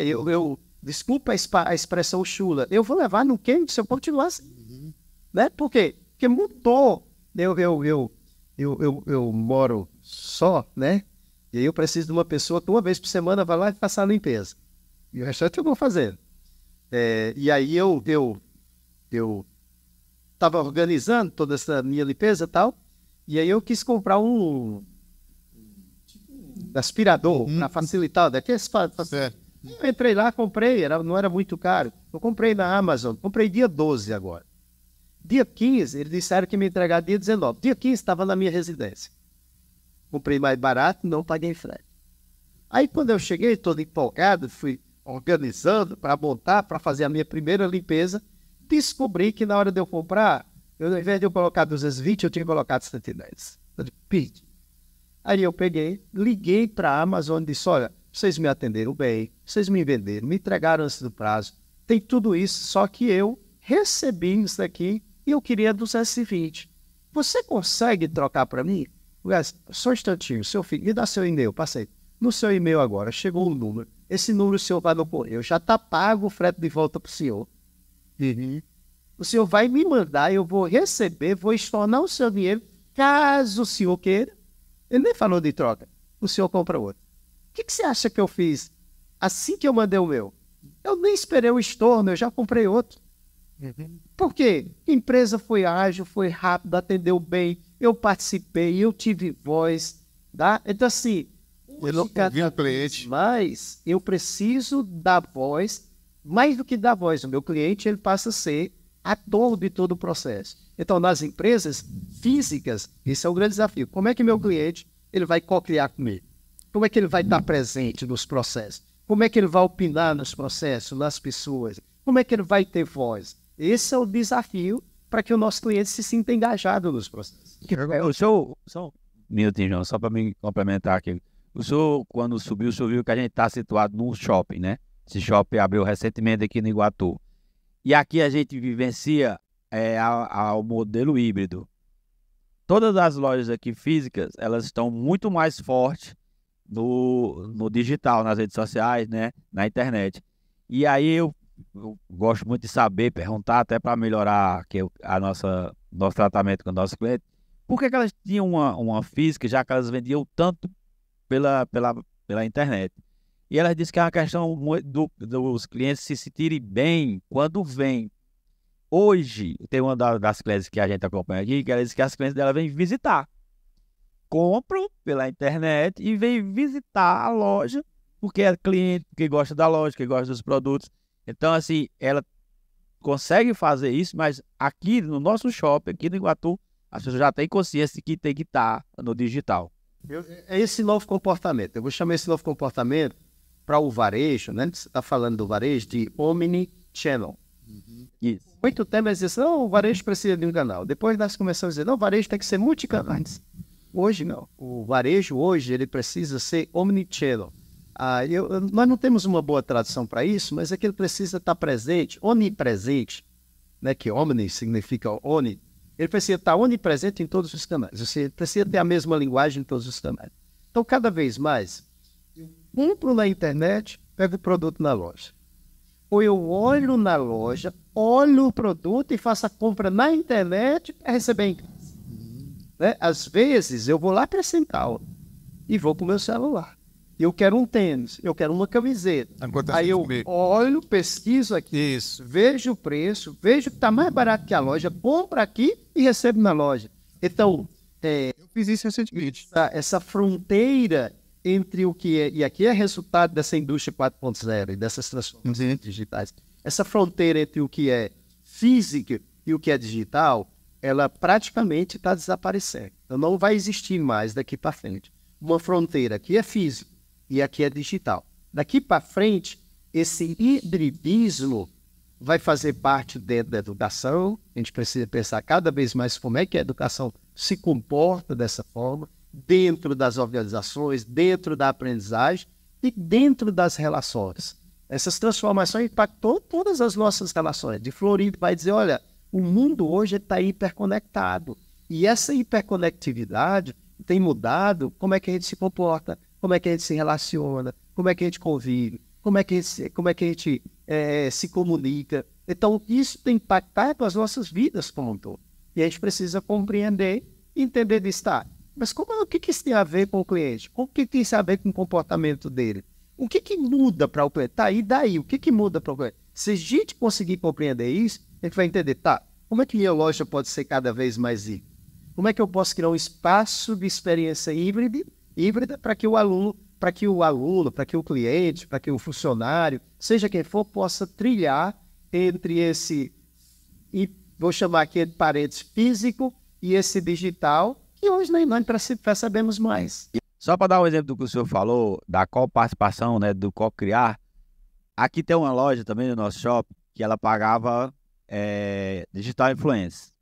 Desculpa a expressão chula, eu vou levar no quente se eu continuar assim. Né? Por quê? Porque mudou. Eu moro só, né? E aí eu preciso de uma pessoa que uma vez por semana vai lá e faça a limpeza. E o restante eu vou fazendo. E aí eu estava organizando toda essa minha limpeza e tal, e aí eu quis comprar um aspirador para facilitar. Eu entrei lá, comprei, não era muito caro. Eu comprei na Amazon, comprei dia 12 agora. Dia 15, eles disseram que me entregar dia 19. Dia 15 estava na minha residência. Comprei mais barato, não paguei frete. Aí quando eu cheguei, todo empolgado, fui organizando para montar, para fazer a minha primeira limpeza, descobri que na hora de eu comprar, ao invés de eu colocar 220, eu tinha colocado 110. Eu disse, pedi. Aí eu peguei, liguei para a Amazon e disse, olha, vocês me atenderam bem, vocês me venderam, me entregaram antes do prazo, tem tudo isso, só que eu recebi isso daqui e eu queria 220. Você consegue trocar para mim? Só um instantinho, seu filho, me dá seu e-mail, passei. No seu e-mail agora, chegou um número, esse número o senhor vai no correio, já está pago o frete de volta para o senhor. O senhor vai me mandar, eu vou receber, vou estornar o seu dinheiro, caso o senhor queira. Ele nem falou de troca, o senhor compra outro. O que você acha que eu fiz assim que eu mandei o meu? Eu nem esperei o estorno, eu já comprei outro. Por quê? A empresa foi ágil, foi rápido, atendeu bem, eu participei, eu tive voz. Tá? Então, assim, mas eu preciso dar voz, mais do que dar voz. O meu cliente ele passa a ser ator de todo o processo. Então, nas empresas físicas, esse é o grande desafio. Como é que meu cliente ele vai co-criar comigo? Como é que ele vai estar presente nos processos? Como é que ele vai opinar nos processos, nas pessoas? Como é que ele vai ter voz? Esse é o desafio para que o nosso cliente se sinta engajado nos processos. O senhor, só um minutinho, João, só para me complementar aqui. O senhor, quando subiu, o senhor viu que a gente está situado num shopping, né? Esse shopping abriu recentemente aqui no Iguatu. E aqui a gente vivencia ao modelo híbrido. Todas as lojas aqui físicas, elas estão muito mais fortes no digital, nas redes sociais, né? Na internet. E aí eu gosto muito de saber, perguntar até para melhorar aqui nosso tratamento com o nosso cliente. Por que elas tinham uma física, já que elas vendiam tanto pela internet? E elas dizem que é uma questão dos clientes se sentirem bem quando vêm. Hoje, tem uma das clientes que a gente acompanha aqui, que ela diz que as clientes dela vêm visitar. Compram pela internet e vêm visitar a loja, porque é cliente, porque gosta da loja, que gosta dos produtos. Então, assim, ela consegue fazer isso, mas aqui no nosso shopping, aqui no Iguatu, as pessoas já têm consciência de que tem que estar no digital. É esse novo comportamento. Eu vou chamar esse novo comportamento para o varejo, né? Você está falando do varejo de omnichannel. Isso. Muito tempo eles dizem, não, o varejo precisa de um canal. Depois nós começamos a dizer, não, o varejo tem que ser multicanais. Hoje não. O varejo hoje ele precisa ser omnichannel. Nós não temos uma boa tradução para isso, mas é que ele precisa estar presente, onipresente, né? Que omni significa oni. Ele precisa estar onipresente em todos os canais. Você precisa ter a mesma linguagem em todos os canais. Então, cada vez mais, eu compro na internet, pego o produto na loja. Ou eu olho na loja, olho o produto e faço a compra na internet para receber em casa. Né? Às vezes, eu vou lá para a central e vou com o meu celular. Eu quero um tênis, eu quero uma camiseta. Aí eu olho, pesquiso aqui, vejo o preço, vejo que está mais barato que a loja, compro aqui e recebo na loja. Então, eu fiz isso recentemente. Essa fronteira entre o que é, e aqui é resultado dessa indústria 4.0 e dessas transformações digitais, essa fronteira entre o que é físico e o que é digital, ela praticamente está desaparecendo. Então, não vai existir mais daqui para frente uma fronteira que é física e aqui é digital. Daqui para frente, esse hibridismo vai fazer parte dentro da educação. A gente precisa pensar cada vez mais como é que a educação se comporta dessa forma. dentro das organizações, dentro da aprendizagem e dentro das relações. Essas transformações impactou todas as nossas relações. De Florido vai dizer, olha, o mundo hoje está hiperconectado. E essa hiperconectividade tem mudado como é que a gente se comporta, como é que a gente se relaciona, como é que a gente convive, como é que a gente se comunica. Então, isso tem impactado as nossas vidas como um todo. E a gente precisa compreender e entender de estar. Mas o que isso tem a ver com o cliente? O que tem isso a ver com o comportamento dele? O que muda para o cliente? Tá, e daí? O que muda para o cliente? Se a gente conseguir compreender isso, a gente vai entender, tá, como é que minha loja pode ser cada vez mais híbrida? Como é que eu posso criar um espaço de experiência híbrida para que o aluno, para que o cliente, para que o funcionário, seja quem for, possa trilhar entre esse, e vou chamar aqui entre parênteses, físico e esse digital, que hoje nem nós percebemos mais. Só para dar um exemplo do que o senhor falou, da coparticipação, né, do co-criar, aqui tem uma loja também no nosso shopping que ela pagava digital influence.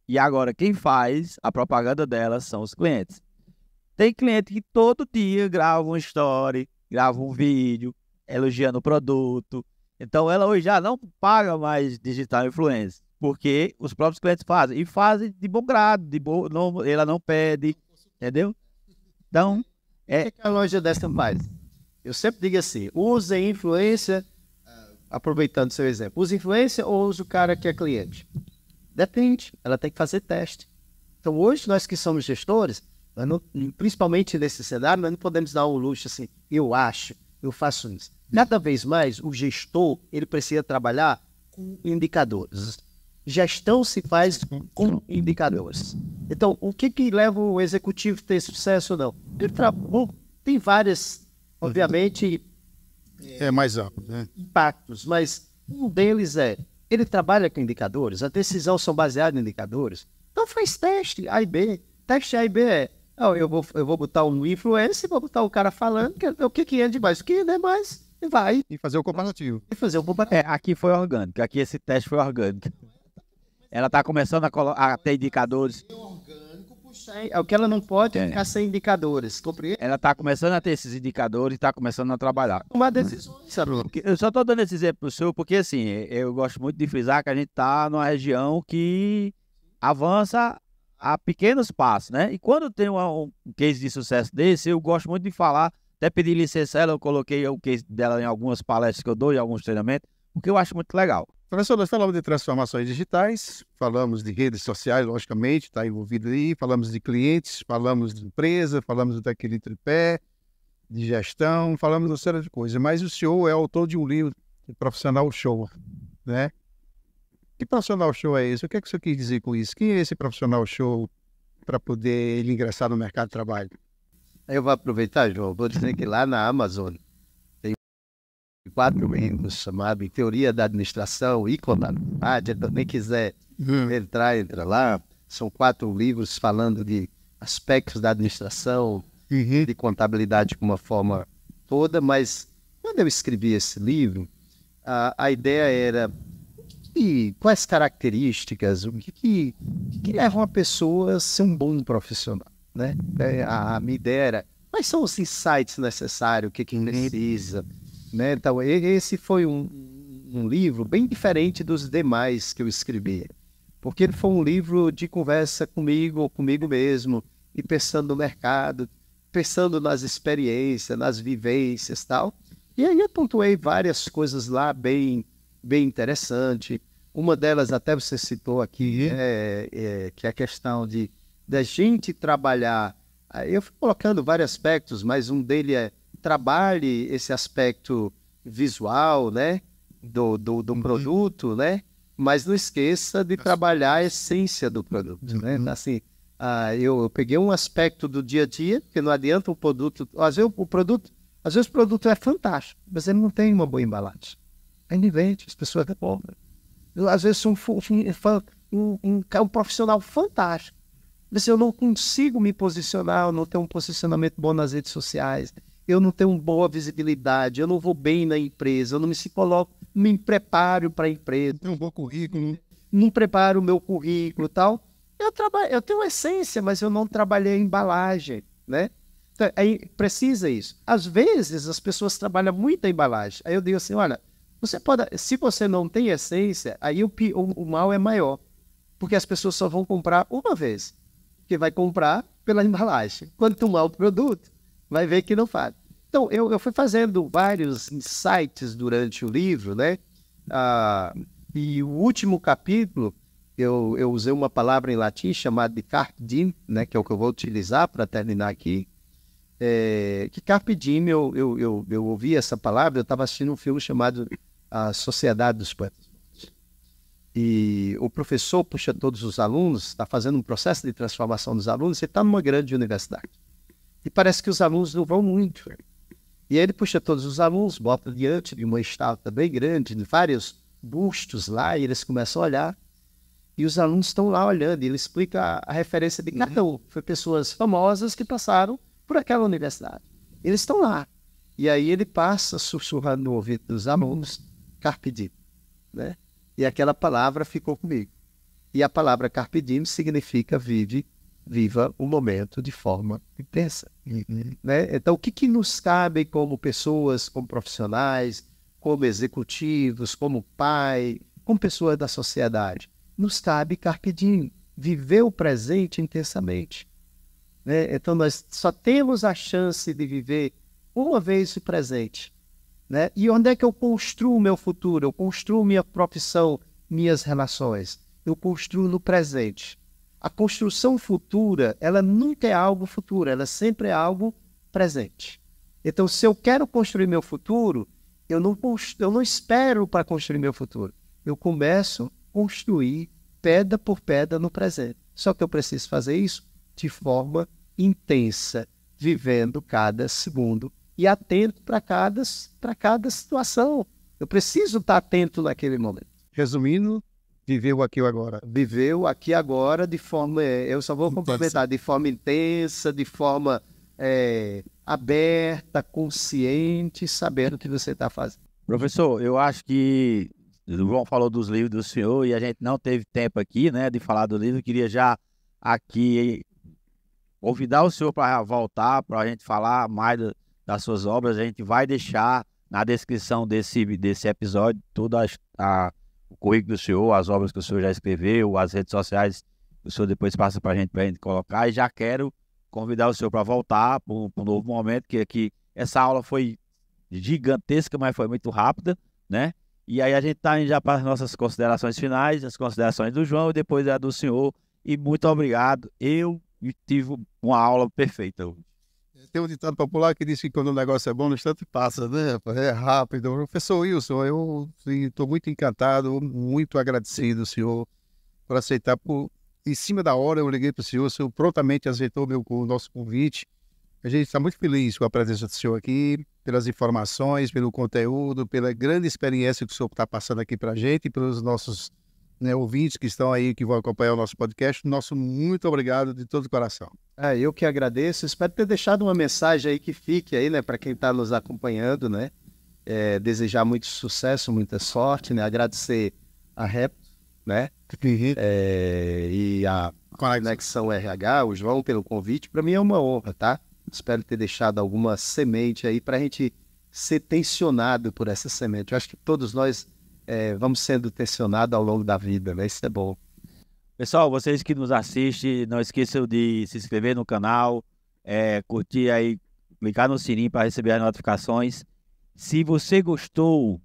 E agora quem faz a propaganda dela são os clientes. Tem cliente que todo dia grava uma story, grava um vídeo, elogiando o produto. Então ela hoje já não paga mais digital influence, porque os próprios clientes fazem. E fazem de bom grado, ela não pede, entendeu? Então, O que a loja dessa faz? Eu sempre digo assim, use influência, aproveitando seu exemplo, use influência ou use o cara que é cliente? Depende, ela tem que fazer teste. Então hoje nós que somos gestores, nós não, principalmente nesse cenário, nós não podemos dar um luxo assim, eu faço isso. Cada vez mais o gestor, ele precisa trabalhar com indicadores. Gestão se faz com indicadores. Então, o que leva o executivo a ter sucesso ou não? Tem várias, obviamente, mais amplo, né? impactos, mas um deles ele trabalha com indicadores, as decisões são baseadas em indicadores. Então faz teste A e B. Teste A e B eu vou botar um influencer, vou botar o cara falando, quero ver o que é demais, o que é mais, e vai. E fazer o comparativo. E fazer o comparativo. aqui foi orgânico, aqui esse teste foi orgânico. Ela está começando a ter indicadores. É o que ela não pode ficar sem indicadores, compreende? Ela está começando a ter esses indicadores e está começando a trabalhar. Tomar decisões, sabe? Eu só estou dando esse exemplo para o senhor porque, assim, eu gosto muito de frisar que a gente está numa região que avança a pequenos passos, né? E quando tem um case de sucesso desse, eu gosto muito de falar, até pedir licença a ela, eu coloquei o case dela em algumas palestras que eu dou, em alguns treinamentos, porque eu acho muito legal. Professor, nós falamos de transformações digitais, falamos de redes sociais, logicamente, está envolvido aí, falamos de clientes, falamos de empresa, falamos daquele tripé, de gestão, falamos de uma série de coisas, mas o senhor é autor de um livro, Profissional Show, né? Que profissional show é esse? O que é que o senhor quis dizer com isso? Quem é esse profissional show para poder ele ingressar no mercado de trabalho? Eu vou aproveitar, João, vou dizer que lá na Amazon tem 4 livros chamados Teoria da Administração e Contabilidade. Se também quiser entrar, entra lá. São 4 livros falando de aspectos da administração, de contabilidade de uma forma toda, mas quando eu escrevi esse livro, a ideia era quais características, o que leva uma pessoa a ser um bom profissional, né? A minha ideia era, quais são os insights necessários, o que precisa, né? Então, esse foi um livro bem diferente dos demais que eu escrevi, porque ele foi um livro de conversa comigo mesmo, e pensando no mercado, pensando nas experiências, nas vivências e tal. E aí eu pontuei várias coisas lá bem interessante. Uma delas até você citou aqui, que é a questão da gente trabalhar. Eu fui colocando vários aspectos, mas um deles é trabalhe esse aspecto visual, né, do produto, né, mas não esqueça de trabalhar a essência do produto, né. Assim, eu peguei um aspecto do dia a dia, porque não adianta o produto, às vezes o produto é fantástico, mas ele não tem uma boa embalagem. Ainda vende, as pessoas compram. Eu, às vezes, sou um profissional fantástico, mas eu não consigo me posicionar, eu não tenho um posicionamento bom nas redes sociais, eu não tenho uma boa visibilidade, eu não vou bem na empresa, eu não me preparo para a empresa. Tem um bom currículo. Não preparo o meu currículo e tal. Eu tenho essência, mas eu não trabalhei a embalagem. né? Então, aí precisa isso. Às vezes as pessoas trabalham muito a embalagem. Aí eu digo assim, olha, você pode, se você não tem essência, aí o mal é maior, porque as pessoas só vão comprar uma vez, que vai comprar pela embalagem. Quando tomar o produto, vai ver que não faz. Então, eu fui fazendo vários insights durante o livro, né? E o último capítulo, eu usei uma palavra em latim chamada de carpe diem, né? Que é o que eu vou utilizar para terminar aqui. Que carpe diem, eu ouvi essa palavra, eu estava assistindo um filme chamado A Sociedade dos Poetas. E o professor puxa todos os alunos, está fazendo um processo de transformação dos alunos, ele está numa grande universidade. E parece que os alunos não vão muito. E ele puxa todos os alunos, bota diante de uma estátua bem grande, de vários bustos lá, e eles começam a olhar. E os alunos estão lá olhando, e ele explica a referência de cada um. Foi pessoas famosas que passaram por aquela universidade. Eles estão lá. E aí ele passa sussurrando no ouvido dos alunos, carpe diem, né? E aquela palavra ficou comigo. E a palavra carpe diem significa viva o momento de forma intensa. Né? Então, o que nos cabe como pessoas, como profissionais, como executivos, como pai, como pessoas da sociedade? Nos cabe carpe diem, viver o presente intensamente. Né? Então, nós só temos a chance de viver uma vez o presente. Né? E onde é que eu construo o meu futuro? Eu construo minha profissão, minhas relações. Eu construo no presente. A construção futura, ela nunca é algo futuro, ela sempre é algo presente. Então, se eu quero construir meu futuro, eu não espero para construir meu futuro. Eu começo a construir pedra por pedra no presente. Só que eu preciso fazer isso de forma intensa, vivendo cada segundo e atento para cada situação. Eu preciso estar atento naquele momento. Resumindo, viveu aqui e agora. Viveu aqui e agora de forma, eu só vou complementar, de forma intensa, de forma aberta, consciente, sabendo o que você está fazendo. Professor, eu acho que o João falou dos livros do senhor e a gente não teve tempo aqui, né, de falar do livro. Eu queria já aqui convidar o senhor para voltar, para a gente falar mais das suas obras. A gente vai deixar na descrição desse episódio todo o currículo do senhor, as obras que o senhor já escreveu, as redes sociais que o senhor depois passa para a gente colocar. E já quero convidar o senhor para voltar para um novo momento, que aqui essa aula foi gigantesca, mas foi muito rápida, né? E aí a gente está indo já para as nossas considerações finais, as considerações do João e depois a do senhor. E muito obrigado. Eu tive uma aula perfeita. Tem um ditado popular que diz que quando o negócio é bom, no instante passa, né? É rápido. Professor Wilson, eu estou muito encantado, muito agradecido, senhor, por aceitar. Em cima da hora eu liguei para o senhor prontamente aceitou o nosso convite. A gente está muito feliz com a presença do senhor aqui, pelas informações, pelo conteúdo, pela grande experiência que o senhor está passando aqui para a gente e pelos nossos ouvintes que estão aí, que vão acompanhar o nosso podcast. Nosso muito obrigado de todo o coração. Eu que agradeço. Espero ter deixado uma mensagem aí que fique aí, né, para quem está nos acompanhando, né? Desejar muito sucesso, muita sorte, né? Agradecer a Repto, né? E a Conexão RH, o João, pelo convite. Para mim é uma honra, tá? Espero ter deixado alguma semente aí para a gente ser tensionado por essa semente. Eu acho que todos nós vamos sendo tensionados ao longo da vida, né? Isso é bom. Pessoal, vocês que nos assistem, não esqueçam de se inscrever no canal, curtir aí, clicar no sininho para receber as notificações. Se você gostou,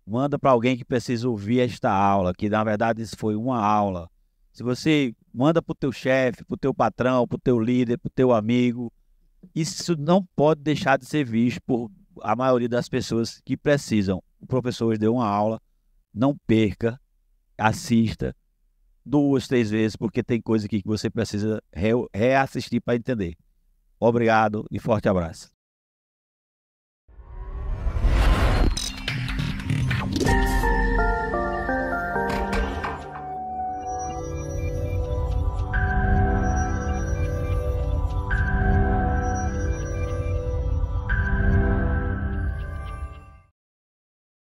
manda para alguém que precisa ouvir esta aula, que na verdade isso foi uma aula. Se você manda para o teu chefe, para o teu patrão, para o teu líder, para o teu amigo, isso não pode deixar de ser visto por a maioria das pessoas que precisam. O professor hoje deu uma aula, não perca, assista 2, 3 vezes, porque tem coisa aqui que você precisa reassistir para entender. Obrigado e forte abraço.